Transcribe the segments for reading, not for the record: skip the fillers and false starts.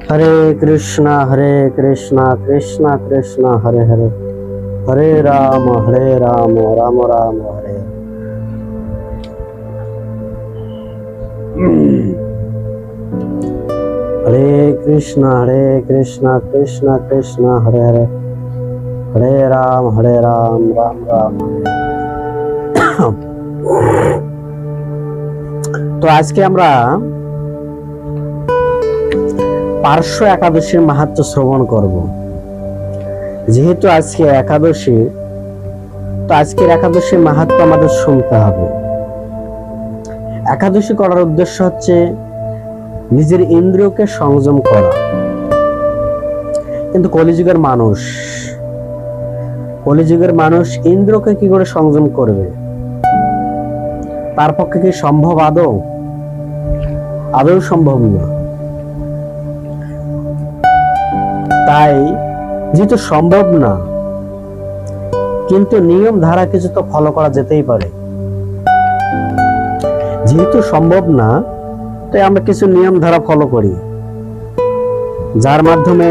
हरे कृष्णा कृष्ण कृष्ण हरे हरे, हरे राम राम राम हरे। हरे कृष्णा कृष्ण कृष्ण हरे हरे, हरे राम राम राम हरे। तो आज के আমরা পার্শ্ব একাদশীর মাহাত্ম্য শ্রবণ করব। যেহেতু আজকে একাদশী, তো আজকের একাদশীর মাহাত্ম্য আমাদের শুনতে হবে। একাদশী করার উদ্দেশ্য হচ্ছে নিজের ইন্দ্রিয়কে সংযম করা। কিন্তু কলিযুগের মানুষ ইন্দ্রিয়কে কি করে সংযম করবে? তার পক্ষে কি সম্ভব? আদৌ সম্ভব না। তাই যেহেতু সম্ভব না, কিন্তু নিয়ম ধারা কিছু তো ফলো করা যেতেই পারে। যেহেতু সম্ভব না, তাই আমরা কিছু নিয়ম ধারা ফলো করি, যার মাধ্যমে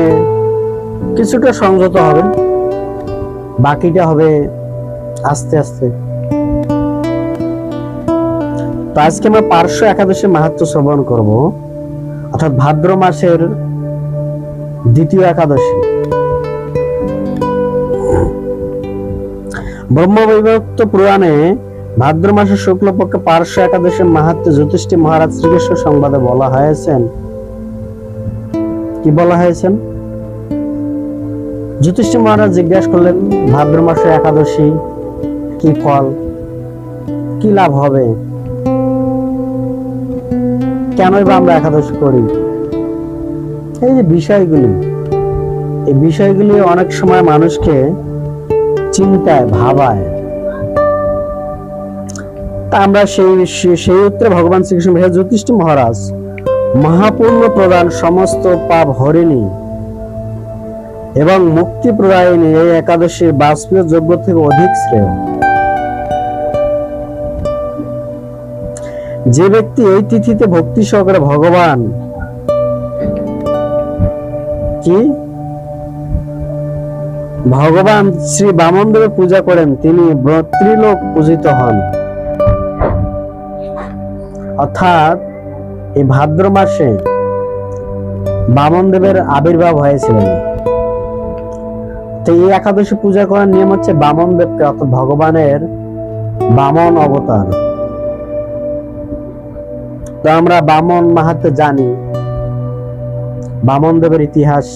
কিছুটা সংযত হবে, বাকিটা হবে আস্তে আস্তে। তো আজকে আমরা পার্শ্ব একাদশীর মাহাত্ম্য শ্রবণ করব, অর্থাৎ ভাদ্র মাসের দ্বিতীয় একাদশী। ব্রহ্মবৈবর্ত পুরাণে ভাদ্র মাসের শুক্লপক্ষে পার্শ্ব একাদশীর মাহাত্ম্য যুধিষ্ঠির মহারাজ শ্রীকৃষ্ণ সংবাদে বলা হয়েছেন। কি বলা হয়েছেন? যুধিষ্ঠির মহারাজ জিজ্ঞাসা করলেন, ভাদ্র মাসের একাদশী কি ফল, কি লাভ হবে, কেনই বা আমরা একাদশী করি? এই যে বিষয়গুলি অনেক সময় মানুষকে চিন্তায় ভাবায়। তা আমরা সেই উত্তরে ভগবান শ্রীকৃষ্ণ, হে যুধিষ্ঠির মহারাজ, মহাপুণ্য প্রদান, সমস্ত পাপ হরিণী এবং মুক্তি প্রদায়িনী এই একাদশীর বাষ্পীয় যজ্ঞ থেকে অধিক শ্রেয়। যে ব্যক্তি এই তিথিতে ভক্তি সহকারে ভগবান শ্রী বামনদেবের পূজা করেন, তিনি ত্রিলোক পূজিত হন। অর্থাৎ এই ভাদ্র মাসে বামনদেবের আবির্ভাব হয়েছিলেন। তো এই একাদশী পূজা করার নিয়ম হচ্ছে বামনদেবকে, অর্থাৎ ভগবানের বামন অবতার। তো আমরা বামন মাহাত্ম্য জানি, বামনদেবের ইতিহাস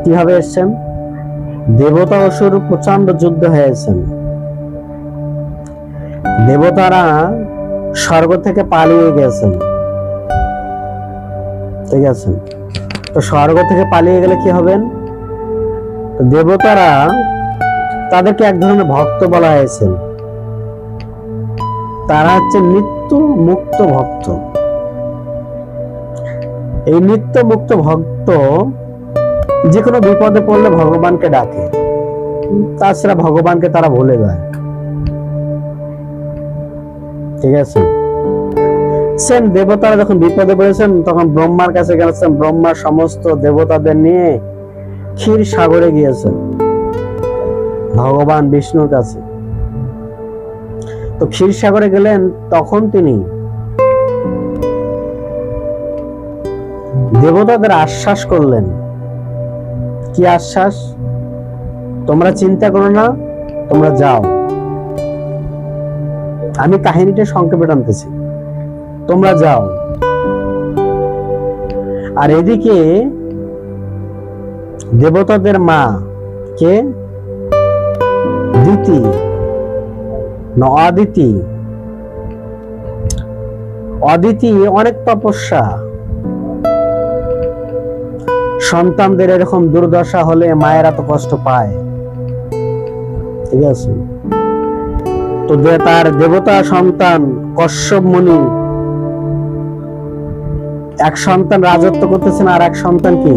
কিভাবে এসেছেন। দেবতা অসুর প্রচন্ড যুদ্ধ হয়েছেন, দেবতারা স্বর্গ থেকে পালিয়ে গেছেন। ঠিক আছে? তো স্বর্গ থেকে পালিয়ে গেলে কি হবেন? দেবতারা তাদেরকে এক ধরনের ভক্ত বলা হয়েছে। তারা হচ্ছে নিত্য মুক্ত ভক্ত। এই নিত্য মুক্ত ভক্ত যে কোনো বিপদে পড়লে ভগবানকে ডাকে, তাছাড়া ভগবানকে তারা ভুলে যায়। ঠিক আছে? সেম দেবতারা যখন বিপদে পড়েছেন, তখন ব্রহ্মার কাছে গেছেন। ব্রহ্মা সমস্ত দেবতাদের নিয়ে ক্ষীর সাগরে গিয়েছেন ভগবান বিষ্ণুর কাছে। তো ক্ষীর সাগরে গেলেন, তখন তিনি দেবতাদের আশ্বাস করলেন। কি আশ্বাস? তোমরা চিন্তা করো না, তোমরা যাও, আমি কাহিনীটা সংক্ষেপে টানতেছি, তোমরা যাও। আর এদিকে দেবতাদের মা কে? দিতি, অদিতি অনেক তপস্যা। সন্তানদের এরকম দুর্দশা হলে মায়েরা তো কষ্ট পায়। ঠিক আছে? তো তার দেবতা সন্তান কশ্যপ মুনি, এক সন্তান রাজত্ব করতেছেন, আর এক সন্তান কি?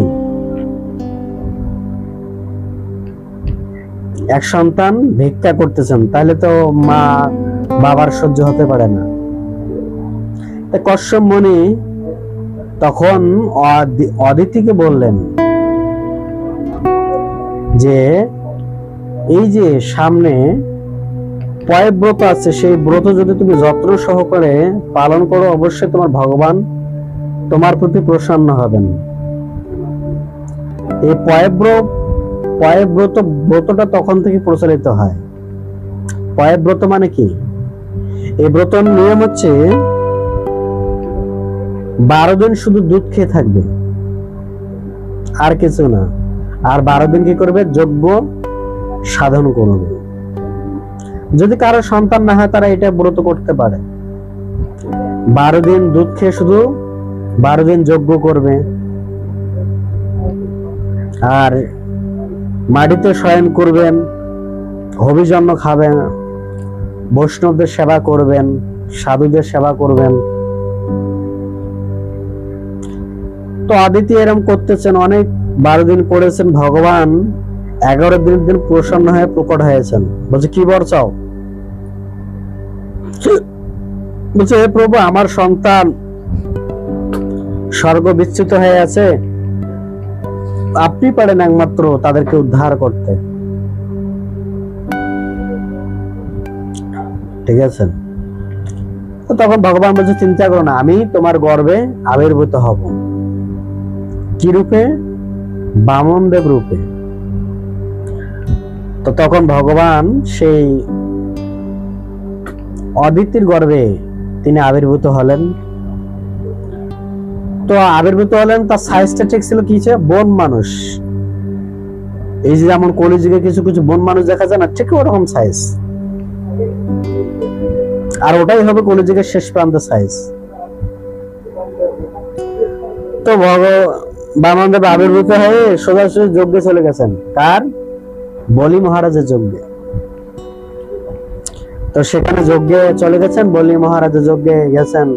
এক সন্তান ভিক্ষা করতেছেন। তাহলে তো মা বাবার সহ্য হতে পারে না। কশ্যপ মুনি তখন অদিতিকে বললেন যে এই যে সামনে পয়ব্রত আছে, সেই ব্রত যদি তুমি যত্ন সহকারে পালন করো, অবশ্যই তোমার ভগবান তোমার প্রতি প্রসন্ন হবেন। এই ব্রতটা তখন থেকে প্রচলিত হয়। পয়ব্রত মানে কি? এই ব্রতর নিয়ম হচ্ছে 12 দিন শুধু দুধ খেয়ে থাকবে, আর কিছু না। আর 12 দিন কি করবে? যজ্ঞ সাধন করবে। যদি কারো সন্তান না হয় তারা এটা ব্রত করতে পারে। 12 দিন দুধ খেয়ে শুধু 12 দিন যজ্ঞ করবে, আর মাটিতে শয়ন করবেন, হবিজন্য খাবেন, বৈষ্ণবদের সেবা করবেন, সাধুদের সেবা করবেন। তো আদিতি এরকম করতেছেন, অনেক 12 দিন করেছেন। ভগবান 11 দিন প্রসন্ন হয়ে প্রকট হয়েছেন। বলছে কি বর চাও? বলছে হে প্রভু, আমার সন্তান স্বর্গ বিচ্যুত হয়ে আছে, আপনি পারেন একমাত্র তাদেরকে উদ্ধার করতে। ঠিক আছে? তো তখন ভগবান বলছে চিন্তা করো না, আমি তোমার গর্ভে আবির্ভূত হব। কি রূপে? বামনদেব রূপে। তো তখন ভগবান সেই অদিতির গর্ভে তিনি আবির্ভূত হলেন। তো আবির্ভূত হলেন, তার সাইজটা ঠিক ছিল কি? বন মানুষ। এই যে যেমন কলিযুগে কিছু কিছু বন মানুষ দেখা যায় না, ঠিক ওরকম সাইজ। আর ওটাই হবে কলিযুগের শেষ প্রান্তের সাইজ। তো বামনদেব আবির্ভূত হয়ে সোজাসুজি যজ্ঞে চলে গেছেন। কার? বলি মহারাজের যজ্ঞে। তো সেখানে যজ্ঞে চলে গেছেন, বলি মহারাজের যজ্ঞে গেছেন।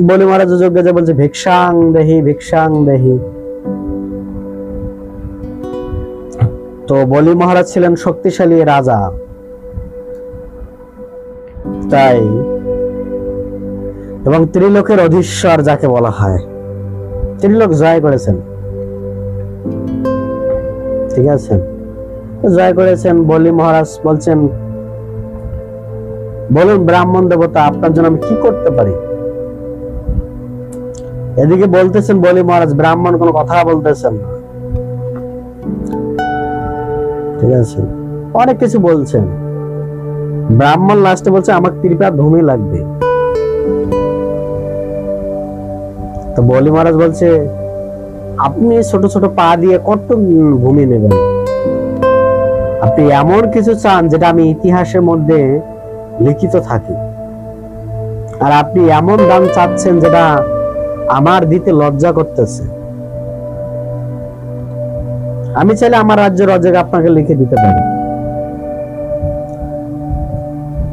বলি মহারাজের যজ্ঞে যে বলছে ভিক্ষাং দেহি ভিক্ষাং দেহি। তো বলি মহারাজ ছিলেন শক্তিশালী রাজা, তাই এবং ত্রিলোকের অধীশ্বর যাকে বলা হয়, ত্রিলোক জয় করেছেন। ঠিক আছে? জয় করেছেন। বলি মহারাজ বলছেন, বলুন ব্রাহ্মণ দেবতা, আপনার জন্য আমি কি করতে পারি? এদিকে বলতেছেন বলি মহারাজ, ব্রাহ্মণ কোনো কথা বলতেছেন না। ঠিক আছে? অনেক কিছু বলছেন। ব্রাহ্মণ লাস্টে বলছে আমার ত্রিপাদ ভূমি লাগবে। তো বলি মহারাজ বলছে আপনি ছোট ছোট পা দিয়ে কত ভূমি নেবেন? আপনি এমন কিছু চান যেটা আমি ইতিহাসের মধ্যে লিখিত থাকি, আর আপনি এমন দান চাচ্ছেন যেটা আমার দিতে লজ্জা করতেছে। আমি চাইলে আমার রাজ্যের অর্ধেক আপনাকে লিখে দিতে পারি,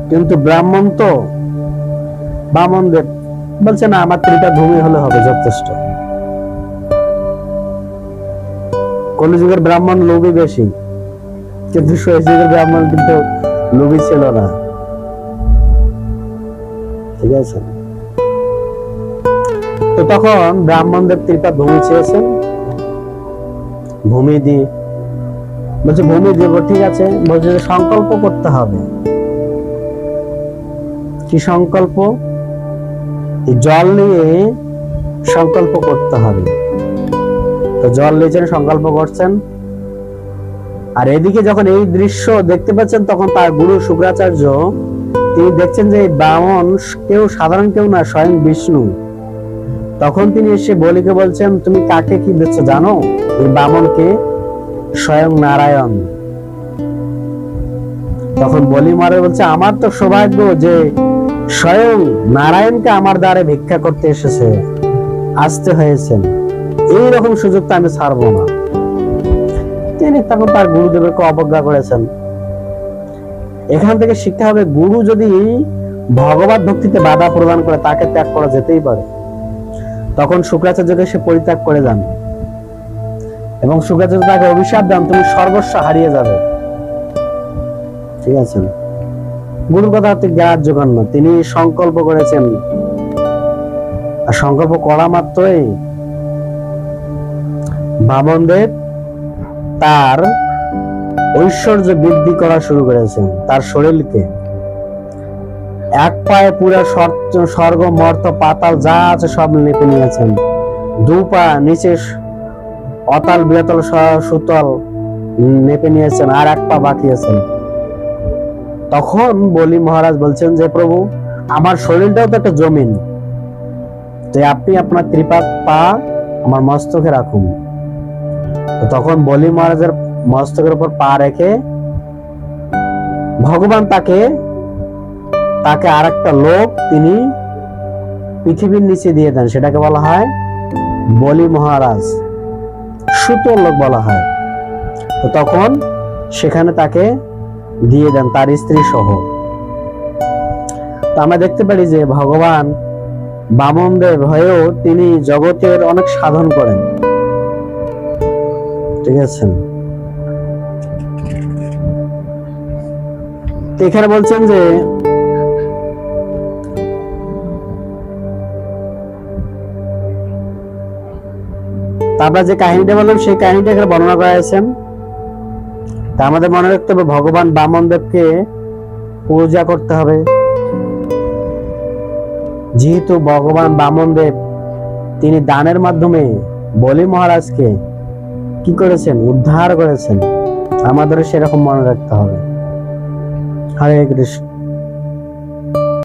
কিন্তু ব্রাহ্মণ তো বামনদেব বলছে না, আমার ত্রিটা ভূমি হলে হবে, যথেষ্ট। কলিযুগের ব্রাহ্মণ লোভী বেশি, কিন্তু যুগের ব্রাহ্মণ কিন্তু লোভী ছিল না। ঠিক আছে? তো তখন ব্রাহ্মণদের ত্রিপাদ ভূমি চেয়েছেন, ভূমি দিয়ে বলছে ভূমি দেব। ঠিক আছে, বলছে সংকল্প করতে হবে। কি সংকল্প? জল নিয়ে সংকল্প করতে হবে। তো জল নিয়েছেন, সংকল্প করছেন। আর এদিকে যখন এই দৃশ্য দেখতে পাচ্ছেন, তখন তার গুরু শুক্রাচার্য তিনি দেখছেন যে ব্রাহ্মণ কেউ সাধারণ কেউ না, স্বয়ং বিষ্ণু। তখন তিনি এসে বলিকে বলছেন, তুমি কাকে কি দিচ্ছ জানো? এই ব্রাহ্মণকে স্বয়ং নারায়ণ। তখন বলি মহারাজ বলছে আমার তো সৌভাগ্য যে স্বয়ং নারায়ণকে আমার দ্বারে ভিক্ষা করতে এসেছে, আসতে হয়েছেন, এইরকম সুযোগ তো আমি ছাড়বো না। তিনি তখন তার গুরুদেবকে অবজ্ঞা করেছেন। এখান থেকে শিখতে হবে, গুরু যদি ভগবত ভক্তিতে বাধা প্রদান করে তাকে ত্যাগ করা যেতেই পারে। তখন শুক্রাচার্যকে সে পরিত্যাগ করে যান এবং শুক্রাচার্য তাকে অভিশাপ দেন, তুমি সর্বস্ব হারিয়ে যাবে। ঠিক আছে? গুরুর কথা গ্রাহ্য করেন না। তিনি সংকল্প করেছেন আর সংকল্প করা মাত্রই বামনদেব তার ঐশ্বর্য বৃদ্ধি করা শুরু করেছেন। তার শরীরকে এক পায়ে পুরো স্বর্গ মর্ত পাতাল যা আছে সব লেপে নিয়েছেন। দু পা নিচে অতাল বিয়তল সুতল নেপে নিয়েছেন, আর এক পা বাকি আছেন। তখন বলি মহারাজ বলছেন যে প্রভু, আমার শরীরটাও তো একটা জমিন, তো আপনি আপনার ত্রিপাদ পা আমার মস্তকে রাখুন। তো তখন বলি মহারাজের মস্তকের উপর পা রেখে ভগবান তাকে আর একটা লোক তিনি পৃথিবীর নিচে দিয়ে দেন, সেটাকে বলা হয় বলি মহারাজ, সুতোর লোক বলা হয়। তো তখন সেখানে তাকে দিয়ে দেন তার স্ত্রী সহ। তো আমরা দেখতে পারি যে ভগবান বামনদেব হয়েও তিনি জগতের অনেক সাধন করেন, ঠিক আছে। এখানে বলছেন যে আমরা যে কাহিনীটা বললাম সেই কাহিনীটা এখানে বর্ণনা করা হয়েছে। তা আমাদের মনে রাখতে হবে ভগবান বামনদেবকে পূজা করতে হবে, যেহেতু ভগবান বামনদেব তিনি দানের মাধ্যমে বলি মহারাজকে কি করেছেন, উদ্ধার করেছেন। আমাদের সেরকম মনে রাখতে হবে। হরে কৃষ্ণ।